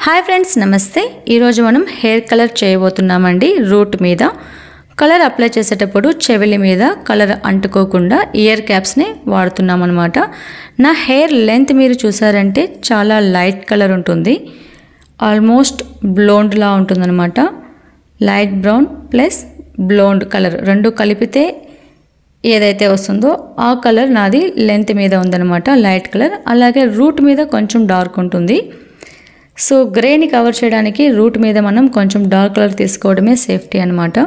Hi friends నమస్తే ఈరోజు మనం హెయిర్ కలర్ చేయబోతున్నామండి రూట్ మీద కలర్ అప్లై చేసేటప్పుడు చెవిలి మీద కలర్ అంటుకోకుండా ఇయర్ క్యాప్స్ని వాడుతున్నాం అన్నమాట నా హెయిర్ లెంత్ మీరు చూసారంటే చాలా లైట్ కలర్ ఉంటుంది ఆల్మోస్ట్ బ్లోండ్ లా ఉంటుందన్నమాట లైట్ బ్రౌన్ ప్లస్ బ్లోండ్ కలర్ రెండు కలిపితే ఏదైతే వస్తుందో ఆ కలర్ నాది లెంత్ మీద ఉందన్నమాట లైట్ కలర్ అలాగే రూట్ మీద కొంచెం డార్క్ ఉంటుంది సో గ్రేని కవర్ చేయడానికి రూట్ మీద మనం కొంచెం డార్క్ కలర్ తీసుకోవడమే సేఫ్టీ అన్నమాట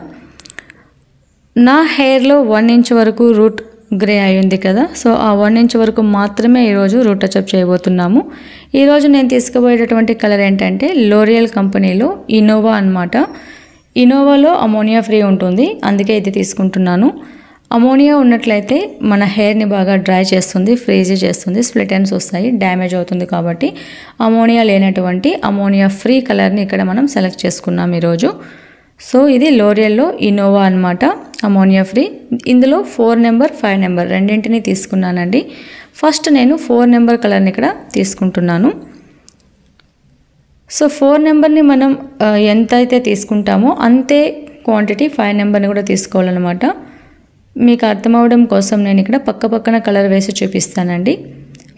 నా హెయిర్లో 1 ఇంచ్ వరకు రూట్ గ్రే అయ్యింది కదా సో ఆ 1 ఇంచ్ వరకు మాత్రమే ఈరోజు రూట్ టచ్అప్ చేయబోతున్నాము ఈరోజు నేను తీసుకోబోయేటటువంటి కలర్ ఏంటంటే లోరియల్ కంపెనీలో ఇన్నోవా అన్నమాట ఇన్నోవాలో అమోనియా ఫ్రీ ఉంటుంది అందుకే ఇది తీసుకుంటున్నాను అమోనియా ఉన్నట్లయితే మన హెయిర్ని బాగా డ్రై చేస్తుంది ఫ్రీజీ చేస్తుంది స్ప్లిట్ ఎండ్స్ వస్తాయి డ్యామేజ్ అవుతుంది కాబట్టి అమోనియా లేనటువంటి అమోనియా ఫ్రీ కలర్ని ఇక్కడ మనం సెలెక్ట్ చేసుకున్నాం ఈరోజు సో ఇది లోరియల్లో ఇన్నోవా అన్నమాట అమోనియా ఫ్రీ ఇందులో 4 నెంబర్ 5 నెంబర్ రెండింటిని తీసుకున్నానండి ఫస్ట్ నేను 4 నెంబర్ కలర్ని ఇక్కడ తీసుకుంటున్నాను సో 4 నెంబర్ని మనం ఎంత అయితే తీసుకుంటామో అంతే క్వాంటిటీ 5 నెంబర్ని కూడా తీసుకోవాలన్నమాట మీకు అర్థం అవడం కోసం నేను ఇక్కడ పక్కన కలర్ వేసి చూపిస్తానండి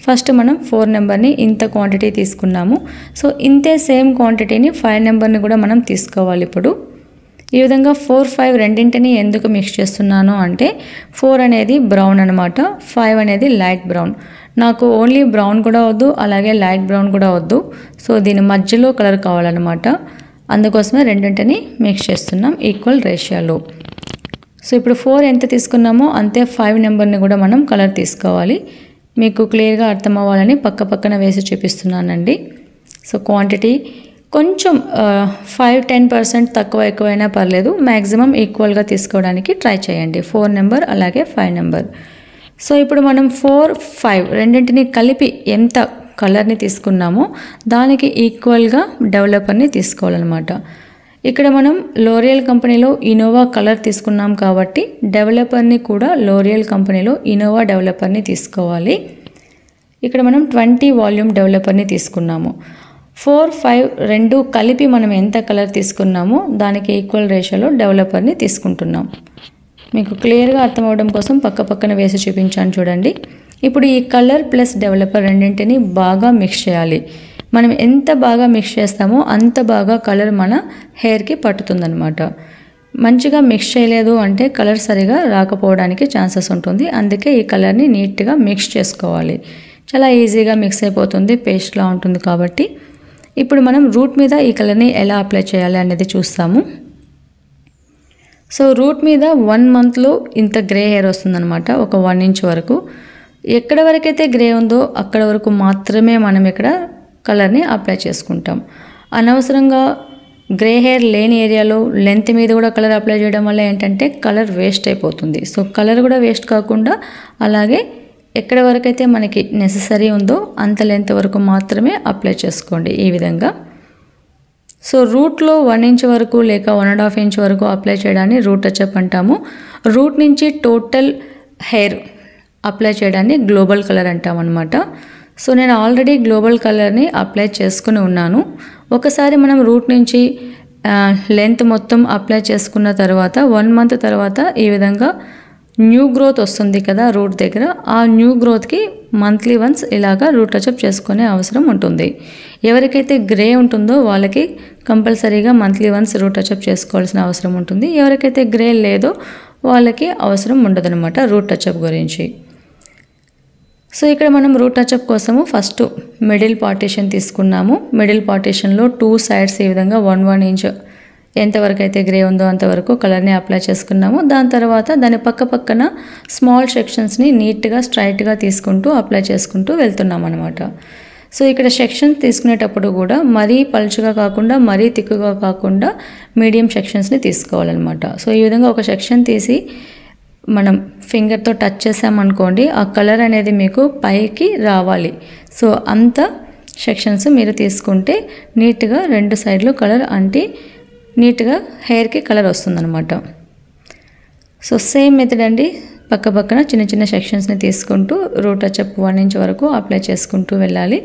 ఫస్ట్ మనం 4 నెంబర్ని ఇంత క్వాంటిటీ తీసుకున్నాము సో ఇంతే సేమ్ క్వాంటిటీని 5 నెంబర్ని కూడా మనం తీసుకోవాలి ఇప్పుడు ఈ విధంగా 4 5 రెండింటిని ఎందుకు మిక్స్ చేస్తున్నాను అంటే 4 అనేది బ్రౌన్ అనమాట 5 అనేది లైట్ బ్రౌన్ నాకు ఓన్లీ బ్రౌన్ కూడా వద్దు అలాగే లైట్ బ్రౌన్ కూడా వద్దు సో దీని మధ్యలో కలర్ కావాలన్నమాట అందుకోసమే రెండింటిని మిక్స్ చేస్తున్నాం ఈక్వల్ రేషియోలో సో ఇప్పుడు 4 ఎంత తీసుకున్నామో అంతే 5 నెంబర్ని కూడా మనం కలర్ తీసుకోవాలి మీకు క్లియర్గా అర్థం అవ్వాలని పక్కన వేసి చూపిస్తున్నానండి సో క్వాంటిటీ కొంచెం 5-10% తక్కువ ఎక్కువైనా పర్లేదు మ్యాక్సిమం ఈక్వల్గా తీసుకోవడానికి ట్రై చేయండి 4 నెంబర్ అలాగే 5 నెంబర్ సో ఇప్పుడు మనం 4 5 రెండింటిని కలిపి ఎంత కలర్ని తీసుకున్నామో దానికి ఈక్వల్గా డెవలపర్ని తీసుకోవాలన్నమాట ఇక్కడ మనం లోరియల్ కంపెనీలో ఇన్నోవా కలర్ తీసుకున్నాం కాబట్టి డెవలపర్ని కూడా లోరియల్ కంపెనీలో ఇన్నోవా డెవలపర్ని తీసుకోవాలి ఇక్కడ మనం 20 వాల్యూమ్ డెవలపర్ని తీసుకున్నాము 4 5 రెండు కలిపి మనం ఎంత కలర్ తీసుకున్నామో దానికి ఈక్వల్ రేషియోలో డెవలపర్ని తీసుకుంటున్నాం మీకు క్లియర్గా అర్థం అవడం కోసం పక్కన వేసి చూపించాను చూడండి ఇప్పుడు ఈ కలర్ ప్లస్ డెవలపర్ రెండింటిని బాగా మిక్స్ చేయాలి మనం ఎంత బాగా మిక్స్ చేస్తామో అంత బాగా కలర్ మన హెయిర్కి పట్టుతుందన్నమాట మంచిగా మిక్స్ చేయలేదు అంటే కలర్ సరిగా రాకపోవడానికి ఛాన్సెస్ ఉంటుంది అందుకే ఈ కలర్ని నీట్గా మిక్స్ చేసుకోవాలి చాలా ఈజీగా మిక్స్ అయిపోతుంది పేస్ట్లా ఉంటుంది కాబట్టి ఇప్పుడు మనం రూట్ మీద ఈ కలర్ని ఎలా అప్లై చేయాలి అనేది చూస్తాము సో రూట్ మీద 1 మంత్లో ఇంత గ్రే హెయిర్ వస్తుందన్నమాట ఒక 1 ఇంచ్ వరకు ఎక్కడ వరకైతే గ్రే ఉందో అక్కడ వరకు మాత్రమే మనం ఇక్కడ కలర్ని అప్లై చేసుకుంటాం అనవసరంగా గ్రే హెయిర్ లేని ఏరియాలో లెంత్ మీద కూడా కలర్ అప్లై చేయడం వల్ల ఏంటంటే కలర్ వేస్ట్ అయిపోతుంది సో కలర్ కూడా వేస్ట్ కాకుండా అలాగే ఎక్కడ వరకైతే మనకి నెససరీ ఉందో అంత లెంత్ వరకు మాత్రమే అప్లై చేసుకోండి ఈ విధంగా సో రూట్లో 1 ఇంచ్ వరకు లేక 1.5 ఇంచ్ వరకు అప్లై చేయడాన్ని రూట్ టచ్అప్ అంటాము రూట్ నుంచి టోటల్ హెయిర్ అప్లై చేయడాన్ని గ్లోబల్ కలర్ అంటాం అన్నమాట సో నేను ఆల్రెడీ గ్లోబల్ కలర్ని అప్లై చేసుకుని ఉన్నాను ఒకసారి మనం రూట్ నుంచి లెంత్ మొత్తం అప్లై చేసుకున్న తర్వాత 1 మంత్ తర్వాత ఈ విధంగా న్యూ గ్రోత్ వస్తుంది కదా రూట్ దగ్గర ఆ న్యూ గ్రోత్కి మంత్లీ వన్స్ ఇలాగా రూట్ టచ్అప్ చేసుకునే అవసరం ఉంటుంది ఎవరికైతే గ్రే ఉంటుందో వాళ్ళకి కంపల్సరీగా మంత్లీ వన్స్ రూట్ టచ్అప్ చేసుకోవాల్సిన అవసరం ఉంటుంది ఎవరికైతే గ్రే లేదో వాళ్ళకి అవసరం ఉండదన్నమాట రూట్ టచ్అప్ గురించి సో ఇక్కడ మనం రూట్ టచ్అప్ కోసము ఫస్ట్ మిడిల్ పార్టీషన్ తీసుకున్నాము మిడిల్ పార్టీషన్లో 2 సైడ్స్ ఈ విధంగా 1 ఇంచ్ ఎంతవరకు అయితే గ్రే ఉందో అంతవరకు కలర్ని అప్లై చేసుకున్నాము దాని తర్వాత దాని పక్కన స్మాల్ సెక్షన్స్ని నీట్గా స్ట్రైట్గా తీసుకుంటూ అప్లై చేసుకుంటూ వెళ్తున్నాం అనమాట సో ఇక్కడ సెక్షన్స్ తీసుకునేటప్పుడు కూడా మరీ పలుచగా కాకుండా మరీ తిక్కుగా కాకుండా మీడియం సెక్షన్స్ని తీసుకోవాలన్నమాట సో ఈ విధంగా ఒక సెక్షన్ తీసి మనం ఫింగర్తో టచ్ చేసామనుకోండి ఆ కలర్ అనేది మీకు పైకి రావాలి సో అంత సెక్షన్స్ మీరు తీసుకుంటే నీట్గా 2 సైడ్లు కలర్ అంటే నీట్గా హెయిర్కి కలర్ వస్తుందన్నమాట సో సేమ్ మెథడ్ అండి పక్కన చిన్న సెక్షన్స్ని తీసుకుంటూ రూట్ టచ్అప్ 1 ఇంచ్ వరకు అప్లై చేసుకుంటూ వెళ్ళాలి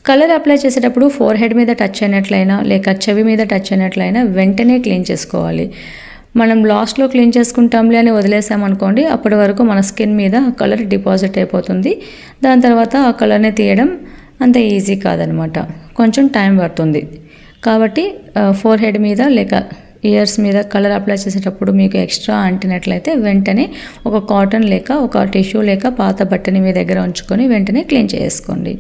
కలర్ అప్లై చేసేటప్పుడు ఫోర్ హెడ్ మీద టచ్ అయినట్లయినా లేక చెవి మీద టచ్ అయినట్లయినా వెంటనే క్లీన్ చేసుకోవాలి. మనం లాస్ట్లో క్లీన్ చేసుకుంటాంలే అని వదిలేసామనుకోండి, అప్పటి వరకు మన స్కిన్ మీద ఆ కలర్ డిపాజిట్ అయిపోతుంది. దాని తర్వాత ఆ కలర్ని తీయడం అంత ఈజీ కాదనమాట, కొంచెం టైం పడుతుంది. కాబట్టి ఫోర్ హెడ్ మీద లేక ఇయర్స్ మీద కలర్ అప్లై చేసేటప్పుడు మీకు ఎక్స్ట్రా అంటినట్లయితే వెంటనే ఒక కాటన్ లేక ఒక టిష్యూ లేక పాత బట్టని మీ దగ్గర ఉంచుకొని వెంటనే క్లీన్ చేసుకోండి.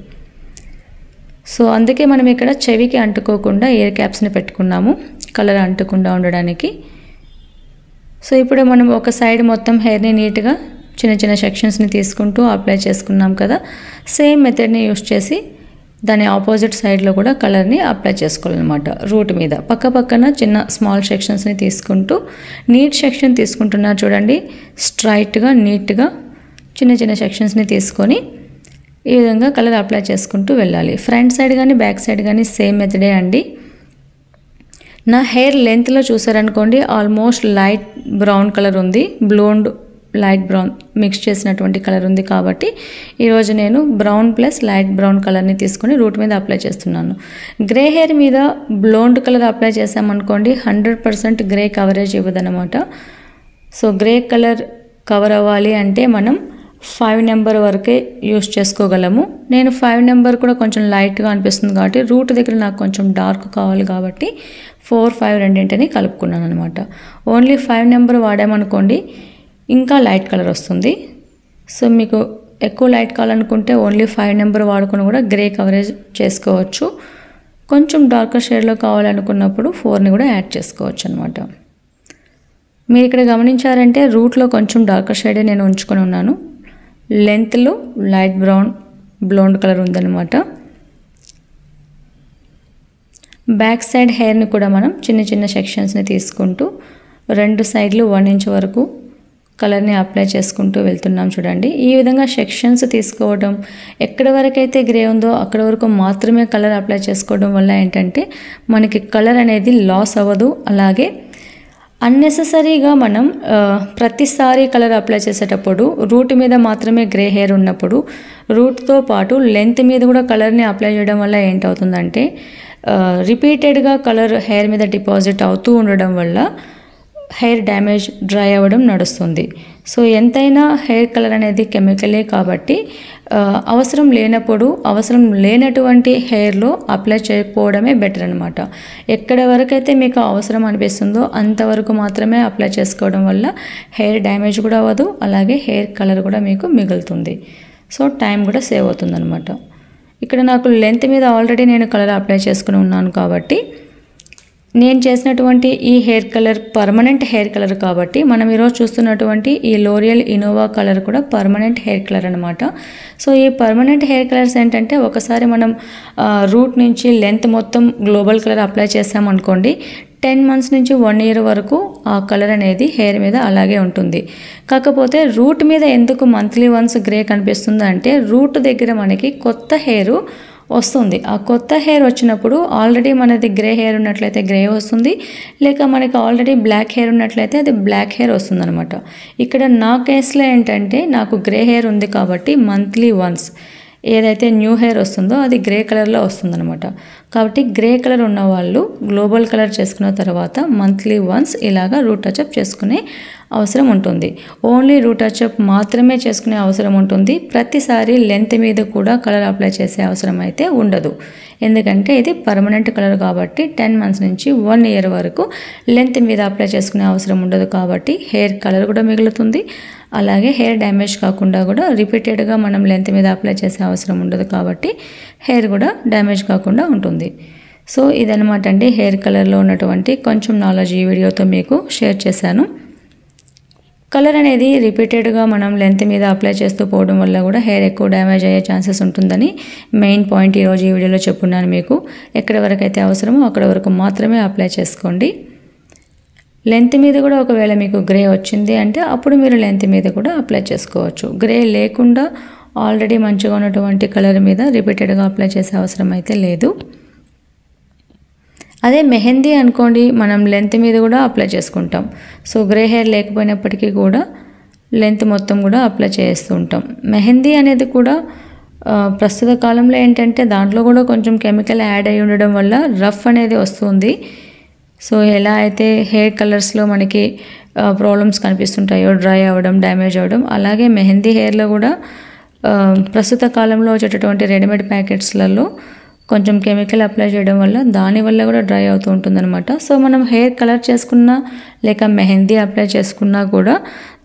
సో అందుకే మనం ఇక్కడ చెవికి అంటుకోకుండా ఇయర్ క్యాప్స్ని పెట్టుకున్నాము కలర్ అంటకుండా ఉండడానికి. సో ఇప్పుడు మనం ఒక సైడ్ మొత్తం హెయిర్ని నీట్గా చిన్న చిన్న సెక్షన్స్ని తీసుకుంటూ అప్లై చేసుకున్నాం కదా, సేమ్ మెథడ్ని యూస్ చేసి దాని ఆపోజిట్ సైడ్లో కూడా కలర్ని అప్లై చేసుకోవాలన్నమాట. రూట్ మీద పక్క పక్కన చిన్న స్మాల్ సెక్షన్స్ని తీసుకుంటూ నీట్ సెక్షన్ తీసుకుంటున్నారు చూడండి, స్ట్రైట్గా నీట్గా చిన్న చిన్న సెక్షన్స్ని తీసుకొని ఈ విధంగా కలర్ అప్లై చేసుకుంటూ వెళ్ళాలి. ఫ్రంట్ సైడ్ కానీ బ్యాక్ సైడ్ కానీ సేమ్ మెథడే అండి. నా హెయిర్ లెంత్లో చూసారనుకోండి ఆల్మోస్ట్ లైట్ బ్రౌన్ కలర్ ఉంది, బ్లోండ్ లైట్ బ్రౌన్ మిక్స్ చేసినటువంటి కలర్ ఉంది. కాబట్టి ఈరోజు నేను బ్రౌన్ ప్లస్ లైట్ బ్రౌన్ కలర్ని తీసుకొని రూట్ మీద అప్లై చేస్తున్నాను. గ్రే హెయిర్ మీద బ్లోండ్ కలర్ అప్లై చేసామనుకోండి 100% గ్రే కవరేజ్ ఇవ్వదన్నమాట. సో గ్రే కలర్ కవర్ అవ్వాలి అంటే మనం 5 నెంబర్ వరకే యూస్ చేసుకోగలము. నేను 5 నెంబర్ కూడా కొంచెం లైట్గా అనిపిస్తుంది కాబట్టి రూట్ దగ్గర నాకు కొంచెం డార్క్ కావాలి కాబట్టి 4, 5 రెండింటిని కలుపుకున్నాను అనమాట. ఓన్లీ 5 నెంబర్ వాడామనుకోండి ఇంకా లైట్ కలర్ వస్తుంది. సో మీకు ఎక్కువ లైట్ కావాలనుకుంటే ఓన్లీ 5 నెంబర్ వాడుకొని కూడా గ్రే కవరేజ్ చేసుకోవచ్చు. కొంచెం డార్కర్ షేడ్లో కావాలనుకున్నప్పుడు 4ని కూడా యాడ్ చేసుకోవచ్చు అనమాట. మీరు ఇక్కడ గమనించారంటే రూట్లో కొంచెం డార్కర్ షేడే నేను ఉంచుకొని ఉన్నాను, లెంత్లో లైట్ బ్రౌన్ బ్లోండ్ కలర్ ఉందన్నమాట. బ్యాక్ సైడ్ హెయిర్ని కూడా మనం చిన్న చిన్న సెక్షన్స్ని తీసుకుంటూ 2 సైడ్లు 1 ఇంచ్ వరకు కలర్ని అప్లై చేసుకుంటూ వెళ్తున్నాం చూడండి. ఈ విధంగా సెక్షన్స్ తీసుకోవడం, ఎక్కడి వరకు అయితే గ్రే ఉందో అక్కడ వరకు మాత్రమే కలర్ అప్లై చేసుకోవడం వల్ల ఏంటంటే మనకి కలర్ అనేది లాస్ అవ్వదు. అలాగే అన్నెసెసరీగా మనం ప్రతిసారి కలర్ అప్లై చేసేటప్పుడు రూట్ మీద మాత్రమే గ్రే హెయిర్ ఉన్నప్పుడు రూట్తో పాటు లెంత్ మీద కూడా కలర్ని అప్లై చేయడం వల్ల ఏంటవుతుందంటే రిపీటెడ్గా కలర్ హెయిర్ మీద డిపాజిట్ అవుతూ ఉండడం వల్ల హెయిర్ డ్యామేజ్, డ్రై అవ్వడం నడుస్తుంది. సో ఎంతైనా హెయిర్ కలర్ అనేది కెమికలే కాబట్టి అవసరం లేనప్పుడు అవసరం లేనటువంటి హెయిర్లో అప్లై చేయకపోవడమే బెటర్ అనమాట. ఎక్కడ వరకైతే మీకు అవసరం అనిపిస్తుందో అంతవరకు మాత్రమే అప్లై చేసుకోవడం వల్ల హెయిర్ డ్యామేజ్ కూడా అవ్వదు, అలాగే హెయిర్ కలర్ కూడా మీకు మిగులుతుంది. సో టైం కూడా సేవ్ అవుతుంది అనమాట. ఇక్కడ నాకు లెంత్ మీద ఆల్రెడీ నేను కలర్ అప్లై చేసుకుని ఉన్నాను కాబట్టి నేను చేసినటువంటి ఈ hair colour permanent hair colour కాబట్టి మనం ఈరోజు చూస్తున్నటువంటి ఈ లోరియల్ ఇన్నోవా కలర్ కూడా పర్మనెంట్ హెయిర్ కలర్ అనమాట. సో ఈ పర్మనెంట్ హెయిర్ కలర్స్ ఏంటంటే ఒకసారి మనం రూట్ నుంచి లెంత్ మొత్తం గ్లోబల్ కలర్ అప్లై చేసామనుకోండి 10 months నుంచి 1 year వరకు ఆ కలర్ అనేది హెయిర్ మీద అలాగే ఉంటుంది. కాకపోతే రూట్ మీద ఎందుకు మంత్లీ వన్స్ గ్రే కనిపిస్తుంది అంటే రూట్ దగ్గర మనకి కొత్త హెయిర్ వస్తుంది. ఆ కొత్త హెయిర్ వచ్చినప్పుడు ఆల్రెడీ మనది గ్రే హెయిర్ ఉన్నట్లయితే గ్రే వస్తుంది, లేక మనకి ఆల్రెడీ బ్లాక్ హెయిర్ ఉన్నట్లయితే అది బ్లాక్ హెయిర్ వస్తుంది అనమాట. ఇక్కడ నా కేసులో ఏంటంటే నాకు గ్రే హెయిర్ ఉంది కాబట్టి మంత్లీ వన్స్ ఏదైతే న్యూ హెయిర్ వస్తుందో అది గ్రే కలర్లో వస్తుందన్నమాట. కాబట్టి గ్రే కలర్ ఉన్న వాళ్ళు గ్లోబల్ కలర్ చేసుకున్న తర్వాత మంత్లీ వన్స్ ఇలాగా రూట్ టచ్అప్ చేసుకునే అవసరం ఉంటుంది. ఓన్లీ రూట్ టచ్అప్ మాత్రమే చేసుకునే అవసరం ఉంటుంది. ప్రతిసారి లెంత్ మీద కూడా కలర్ అప్లై చేసే అవసరం అయితే ఉండదు. ఎందుకంటే ఇది పర్మనెంట్ కలర్ కాబట్టి 10 months నుంచి 1 year వరకు లెంత్ మీద అప్లై చేసుకునే అవసరం ఉండదు. కాబట్టి హెయిర్ కలర్ కూడా మిగులుతుంది, అలాగే హెయిర్ డ్యామేజ్ కాకుండా కూడా రిపీటెడ్గా మనం లెంత్ మీద అప్లై చేసే అవసరం ఉండదు కాబట్టి హెయిర్ కూడా డ్యామేజ్ కాకుండా ఉంటుంది. సో ఇదనమాట అండి హెయిర్ కలర్లో ఉన్నటువంటి కొంచెం నాలెడ్జ్ ఈ వీడియోతో మీకు షేర్ చేశాను. కలర్ అనేది రిపీటెడ్గా మనం లెంత్ మీద అప్లై చేస్తూ పోవడం వల్ల కూడా హెయిర్ ఎక్కువ డ్యామేజ్ అయ్యే ఛాన్సెస్ ఉంటుందని మెయిన్ పాయింట్ ఈరోజు ఈ వీడియోలో చెప్పున్నాను మీకు. ఎక్కడి వరకు అయితే అవసరమో అక్కడ వరకు మాత్రమే అప్లై చేసుకోండి. లెంత్ మీద కూడా ఒకవేళ మీకు గ్రే వచ్చింది అంటే అప్పుడు మీరు లెంత్ మీద కూడా అప్లై చేసుకోవచ్చు. గ్రే లేకుండా ఆల్రెడీ మంచిగా ఉన్నటువంటి కలర్ మీద రిపీటెడ్గా అప్లై చేసే అవసరం అయితే లేదు. అదే మెహందీ అనుకోండి, మనం లెంత్ మీద కూడా అప్లై చేసుకుంటాం. సో గ్రే హెయిర్ లేకపోయినప్పటికీ కూడా లెంత్ మొత్తం కూడా అప్లై చేస్తూ ఉంటాం. మెహందీ అనేది కూడా ప్రస్తుత కాలంలో ఏంటంటే దాంట్లో కూడా కొంచెం కెమికల్ యాడ్ అయి ఉండడం వల్ల రఫ్ అనేది వస్తుంది. సో ఎలా అయితే హెయిర్ కలర్స్లో మనకి ప్రాబ్లమ్స్ కనిపిస్తుంటాయో, డ్రై అవ్వడం, డ్యామేజ్ అవ్వడం, అలాగే మెహందీ హెయిర్లో కూడా ప్రస్తుత కాలంలో వచ్చేటటువంటి రెడీమేడ్ ప్యాకెట్స్లలో కొంచెం కెమికల్ అప్లై చేయడం వల్ల దానివల్ల కూడా డ్రై అవుతూ ఉంటుందన్నమాట. సో మనం హెయిర్ కలర్ చేసుకున్నా లేక మెహందీ అప్లై చేసుకున్నా కూడా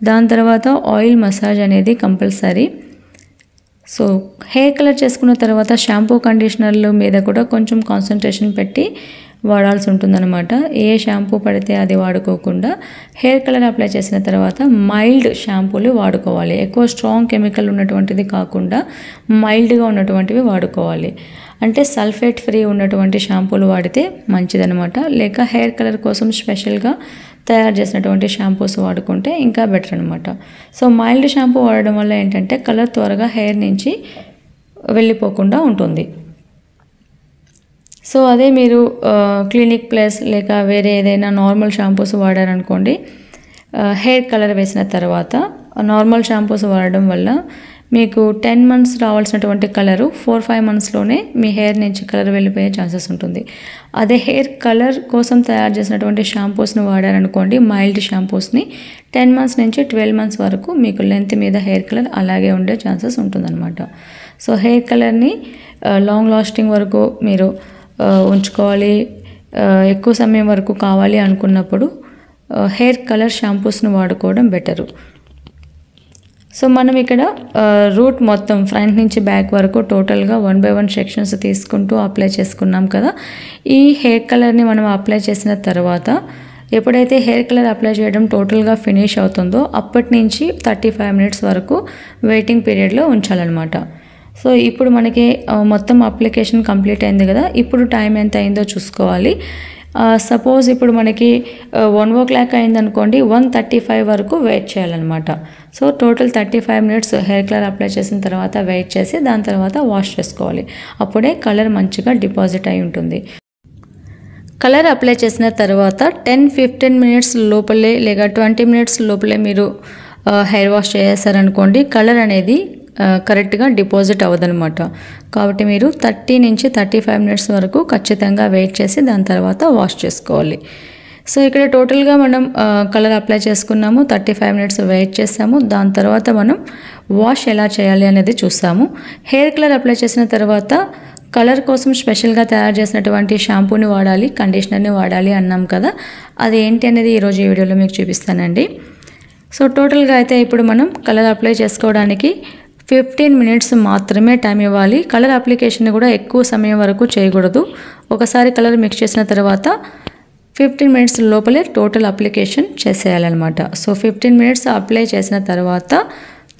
దాని తర్వాత ఆయిల్ మసాజ్ అనేది కంపల్సరీ. సో హెయిర్ కలర్ చేసుకున్న తర్వాత షాంపూ కండిషనర్ల మీద కూడా కొంచెం కాన్సన్ట్రేషన్ పెట్టి వాడాల్సి ఉంటుందన్నమాట. ఏ షాంపూ పడితే అది వాడుకోకుండా హెయిర్ కలర్ అప్లై చేసిన తర్వాత మైల్డ్ షాంపూలు వాడుకోవాలి. ఎక్కువ స్ట్రాంగ్ కెమికల్ ఉన్నటువంటిది కాకుండా మైల్డ్గా ఉన్నటువంటివి వాడుకోవాలి. అంటే సల్ఫేట్ ఫ్రీ ఉన్నటువంటి షాంపూలు వాడితే మంచిదనమాట. లేక హెయిర్ కలర్ కోసం స్పెషల్గా తయారు చేసినటువంటి షాంపూస్ వాడుకుంటే ఇంకా బెటర్ అనమాట. సో మైల్డ్ షాంపూ వాడడం వల్ల ఏంటంటే కలర్ త్వరగా హెయిర్ నుంచి వెళ్ళిపోకుండా ఉంటుంది. సో అదే మీరు క్లినిక్ ప్లస్ లేక వేరే ఏదైనా నార్మల్ షాంపూస్ వాడారనుకోండి, హెయిర్ కలర్ వేసిన తర్వాత నార్మల్ షాంపూస్ వాడడం వల్ల మీకు 10 months రావాల్సినటువంటి కలరు 4-5 monthsలోనే మీ హెయిర్ నుంచి కలర్ వెళ్ళిపోయే ఛాన్సెస్ ఉంటుంది. అదే హెయిర్ కలర్ కోసం తయారు చేసినటువంటి షాంపూస్ని వాడారనుకోండి, మైల్డ్ షాంపూస్ని, 10 months నుంచి 12 months వరకు మీకు లెంత్ మీద హెయిర్ కలర్ అలాగే ఉండే ఛాన్సెస్ ఉంటుందన్నమాట. సో హెయిర్ కలర్ని లాంగ్ లాస్టింగ్ వరకు మీరు ఉంచుకోవాలి, ఎక్కువ సమయం వరకు కావాలి అనుకున్నప్పుడు హెయిర్ కలర్ షాంపూస్ని వాడుకోవడం బెటరు. సో మనం ఇక్కడ రూట్ మొత్తం ఫ్రంట్ నుంచి బ్యాక్ వరకు టోటల్గా 1 by 1 సెక్షన్స్ తీసుకుంటూ అప్లై చేసుకున్నాం కదా. ఈ హెయిర్ కలర్ని మనం అప్లై చేసిన తర్వాత ఎప్పుడైతే హెయిర్ కలర్ అప్లై చేయడం టోటల్గా ఫినిష్ అవుతుందో అప్పటి నుంచి 35 minutes వరకు వెయిటింగ్ పీరియడ్లో ఉంచాలన్నమాట. సో ఇప్పుడు మనకి మొత్తం అప్లికేషన్ కంప్లీట్ అయింది కదా. ఇప్పుడు టైం ఎంత అయిందో చూసుకోవాలి. సపోజ్ ఇప్పుడు మనకి 1 o'clock అయిందనుకోండి, 1:35 వరకు వెయిట్ చేయాలన్నమాట. So total 35 minutes hair colour apply చేసిన తర్వాత వెయిట్ చేసి దాని తర్వాత వాష్ చేసుకోవాలి. అప్పుడే కలర్ మంచిగా డిపాజిట్ అయి ఉంటుంది. కలర్ అప్లై చేసిన తర్వాత 10-15 minutes లోపలే లేక 20 minutes లోపలే మీరు హెయిర్ వాష్ చేసేసారనుకోండి, కలర్ అనేది కరెక్ట్గా డిపాజిట్ అవ్వదనమాట. కాబట్టి మీరు 30 నుంచి 35 minutes వరకు ఖచ్చితంగా వెయిట్ చేసి దాని తర్వాత వాష్ చేసుకోవాలి. సో ఇక్కడ టోటల్గా మనం కలర్ అప్లై చేసుకున్నాము, 35 minutes వెయిట్ చేసాము. దాని తర్వాత మనం వాష్ ఎలా చేయాలి అనేది చూసాము. హెయిర్ కలర్ అప్లై చేసిన తర్వాత కలర్ కోసం స్పెషల్గా తయారు చేసినటువంటి షాంపూని వాడాలి, కండిషనర్ని వాడాలి అన్నాం కదా. అది ఏంటి అనేది ఈరోజు ఈ వీడియోలో మీకు చూపిస్తానండి. సో టోటల్గా అయితే ఇప్పుడు మనం కలర్ అప్లై చేసుకోవడానికి 15 minutes మాత్రమే టైం ఇవ్వాలి. కలర్ అప్లికేషన్ కూడా ఎక్కువ సమయం వరకు చేయకూడదు. ఒకసారి కలర్ మిక్స్ చేసిన తర్వాత 15 minutes లోపలే టోటల్ అప్లికేషన్ చేసేయాలన్నమాట. సో 15 minutes అప్లై చేసిన తర్వాత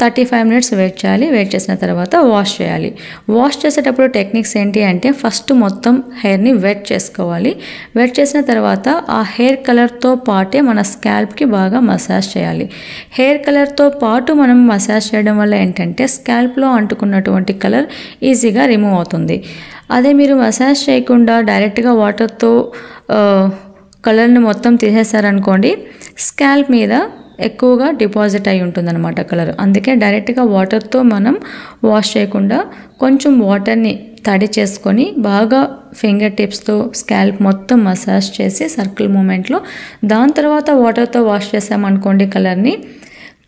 35 minutes వెయిట్ చేయాలి. వెయిట్ చేసిన తర్వాత వాష్ చేయాలి. వాష్ చేసేటప్పుడు టెక్నిక్స్ ఏంటి అంటే ఫస్ట్ మొత్తం హెయిర్ని వెట్ చేసుకోవాలి. వెట్ చేసిన తర్వాత ఆ హెయిర్ కలర్తో పాటే మన స్కాల్ప్కి బాగా మసాజ్ చేయాలి. హెయిర్ కలర్తో పాటు మనం మసాజ్ చేయడం వల్ల ఏంటంటే స్కాల్ప్లో అంటుకున్నటువంటి కలర్ ఈజీగా రిమూవ్ అవుతుంది. అదే మీరు మసాజ్ చేయకుండా డైరెక్ట్గా వాటర్తో కలర్ని మొత్తం తీసేసారనుకోండి, స్కాల్ప్ మీద ఎక్కువగా డిపాజిట్ అయి ఉంటుందన్నమాట కలర్. అందుకే డైరెక్ట్గా వాటర్తో మనం వాష్ చేయకుండా కొంచెం వాటర్ని తడి చేసుకొని బాగా ఫింగర్ టిప్స్తో స్కాల్ప్ మొత్తం మసాజ్ చేసి సర్కిల్ మూమెంట్లో దాని తర్వాత వాటర్తో వాష్ చేసామనుకోండి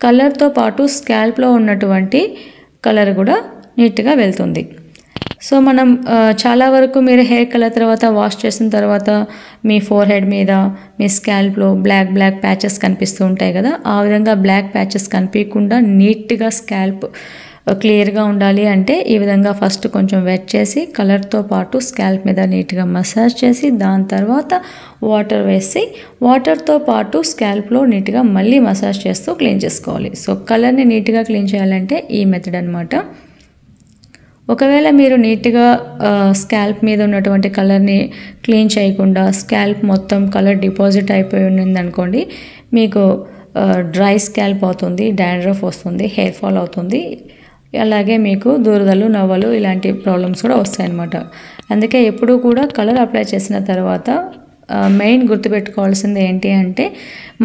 కలర్తో పాటు స్కాల్ప్లో ఉన్నటువంటి కలర్ కూడా నీట్గా వెళ్తుంది. సో మనం చాలా వరకు మీరు హెయిర్ కలర్ తర్వాత వాష్ చేసిన తర్వాత మీ ఫోర్ హెడ్ మీద మీ స్కాల్ప్లో బ్లాక్ ప్యాచెస్ కనిపిస్తూ ఉంటాయి కదా. ఆ విధంగా బ్లాక్ ప్యాచెస్ కనిపించకుండా నీట్గా స్కాల్ప్ క్లియర్గా ఉండాలి అంటే ఈ విధంగా ఫస్ట్ కొంచెం వెట్ చేసి కలర్తో పాటు స్కాల్ప్ మీద నీట్గా మసాజ్ చేసి దాని తర్వాత వాటర్ వేసి వాటర్తో పాటు స్కాల్ప్లో నీట్గా మళ్ళీ మసాజ్ చేస్తూ క్లీన్ చేసుకోవాలి. సో కలర్ని నీట్గా క్లీన్ చేయాలంటే ఈ మెథడ్ అనమాట. ఒకవేళ మీరు నీట్గా స్కాల్ప్ మీద ఉన్నటువంటి కలర్ని క్లీన్ చేయకుండా స్కాల్ప్ మొత్తం కలర్ డిపాజిట్ అయిపోయి ఉండిందనుకోండి, మీకు డ్రై స్కాల్ప్ అవుతుంది, డాండ్రఫ్ వస్తుంది, హెయిర్ ఫాల్ అవుతుంది, అలాగే మీకు దురదలు, నవ్వలు ఇలాంటి ప్రాబ్లమ్స్ కూడా వస్తాయన్నమాట. అందుకే ఎప్పుడూ కూడా కలర్ అప్లై చేసిన తర్వాత మెయిన్ గుర్తుపెట్టుకోవాల్సింది ఏంటి అంటే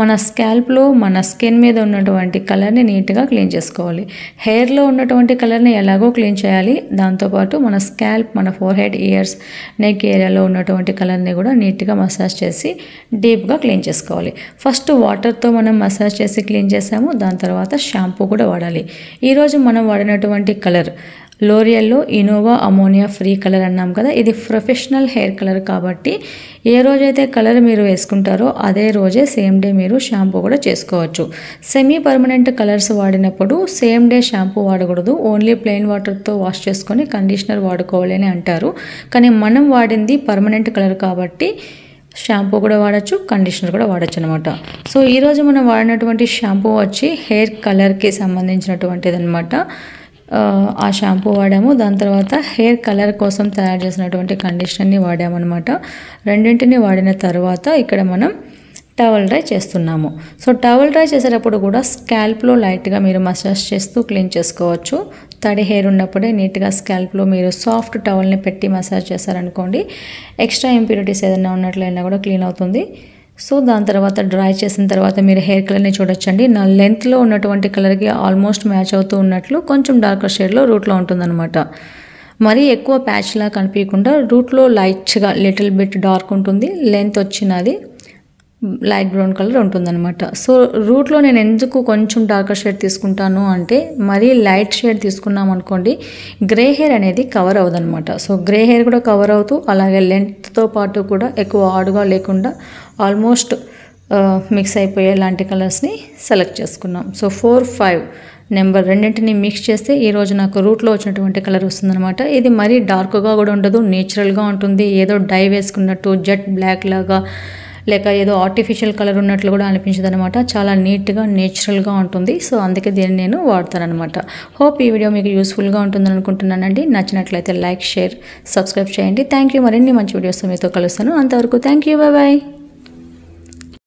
మన స్కాల్ప్లో మన స్కిన్ మీద ఉన్నటువంటి కలర్ని నీట్గా క్లీన్ చేసుకోవాలి. హెయిర్లో ఉన్నటువంటి కలర్ని ఎలాగో క్లీన్ చేయాలి, దాంతోపాటు మన స్కాల్ప్, మన ఫోర్హెడ్, ఇయర్స్, నెక్ ఏరియాలో ఉన్నటువంటి కలర్ని కూడా నీట్గా మసాజ్ చేసి డీప్గా క్లీన్ చేసుకోవాలి. ఫస్ట్ వాటర్తో మనం మసాజ్ చేసి క్లీన్ చేసాము, దాని తర్వాత షాంపూ కూడా వాడాలి. ఈరోజు మనం వాడినటువంటి కలర్ లోరియల్లో ఇన్నోవా అమోనియా ఫ్రీ కలర్ అన్నాం కదా, ఇది ప్రొఫెషనల్ హెయిర్ కలర్ కాబట్టి ఏ రోజైతే కలర్ మీరు వేసుకుంటారో అదే రోజే సేమ్ డే మీరు షాంపూ కూడా చేసుకోవచ్చు. సెమీ పర్మనెంట్ కలర్స్ వాడినప్పుడు సేమ్ డే షాంపూ వాడకూడదు, ఓన్లీ ప్లెయిన్ వాటర్తో వాష్ చేసుకొని కండిషనర్ వాడుకోవాలి అని అంటారు. కానీ మనం వాడింది పర్మనెంట్ కలర్ కాబట్టి షాంపూ కూడా వాడచ్చు, కండిషనర్ కూడా వాడచ్చు అనమాట. సో ఈరోజు మనం వాడినటువంటి షాంపూ వచ్చి హెయిర్ కలర్కి సంబంధించినటువంటిది అనమాట. ఆ షాంపూ వాడాము, దాని తర్వాత హెయిర్ కలర్ కోసం తయారు చేసినటువంటి కండిషనర్ని వాడామన్నమాట. రెండింటిని వాడిన తర్వాత ఇక్కడ మనం టవల్ డ్రై చేస్తున్నాము. సో టవల్ డ్రై చేసేటప్పుడు కూడా స్కాల్ప్లో లైట్గా మీరు మసాజ్ చేస్తూ క్లీన్ చేసుకోవచ్చు. తడి హెయిర్ ఉన్నప్పుడే నీట్గా స్కాల్ప్లో మీరు సాఫ్ట్ టవల్ని పెట్టి మసాజ్ చేశారనుకోండి, ఎక్స్ట్రా ఇంప్యూరిటీస్ ఏదైనా ఉన్నట్లయినా కూడా క్లీన్ అవుతుంది. సో దాని తర్వాత డ్రై చేసిన తర్వాత మీరు హెయిర్ కలర్ని చూడొచ్చండి. నా లెంత్లో ఉన్నటువంటి కలర్కి ఆల్మోస్ట్ మ్యాచ్ అవుతూ ఉన్నట్లు కొంచెం డార్కర్ షేడ్లో రూట్లో ఉంటుందన్నమాట. మరీ ఎక్కువ ప్యాచ్లా కనిపించకుండా రూట్లో లైట్గా లిటిల్ బిట్ డార్క్ ఉంటుంది, లెంత్ వచ్చినది లైట్ బ్రౌన్ కలర్ ఉంటుందన్నమాట. సో రూట్లో నేను ఎందుకు కొంచెం డార్కర్ షేడ్ తీసుకుంటాను అంటే, మరీ లైట్ షేడ్ తీసుకున్నాం అనుకోండి గ్రే హెయిర్ అనేది కవర్ అవ్వదన్నమాట. సో గ్రే హెయిర్ కూడా కవర్ అవుతూ అలాగే లెంత్తో పాటు కూడా ఎక్కువ ఆడుగా లేకుండా ఆల్మోస్ట్ మిక్స్ అయిపోయే లాంటి కలర్స్ని సెలెక్ట్ చేసుకున్నాం. సో 4, 5 నెంబర్ రెండింటిని మిక్స్ చేస్తే ఈరోజు నాకు రూట్లో వచ్చినటువంటి కలర్ వస్తుందన్నమాట. ఇది మరీ డార్క్గా కూడా ఉండదు, నేచురల్గా ఉంటుంది. ఏదో డై వేసుకున్నట్టు జెట్ బ్లాక్ లాగా లేక ఏదో ఆర్టిఫిషియల్ కలర్ ఉన్నట్లు కూడా అనిపించదు అనమాట. చాలా నీట్గా నేచురల్గా ఉంటుంది. సో అందుకే దీన్ని నేను వాడతానమాట. హోప్ ఈ వీడియో మీకు యూస్ఫుల్గా ఉంటుందని అనుకుంటున్నానండి. నచ్చినట్లయితే లైక్, షేర్, సబ్స్క్రైబ్ చేయండి. Thank you. మరిన్ని మంచి వీడియోస్ మీతో కలుస్తాను. అంతవరకు థ్యాంక్ యూ, బాయ్ బాయ్.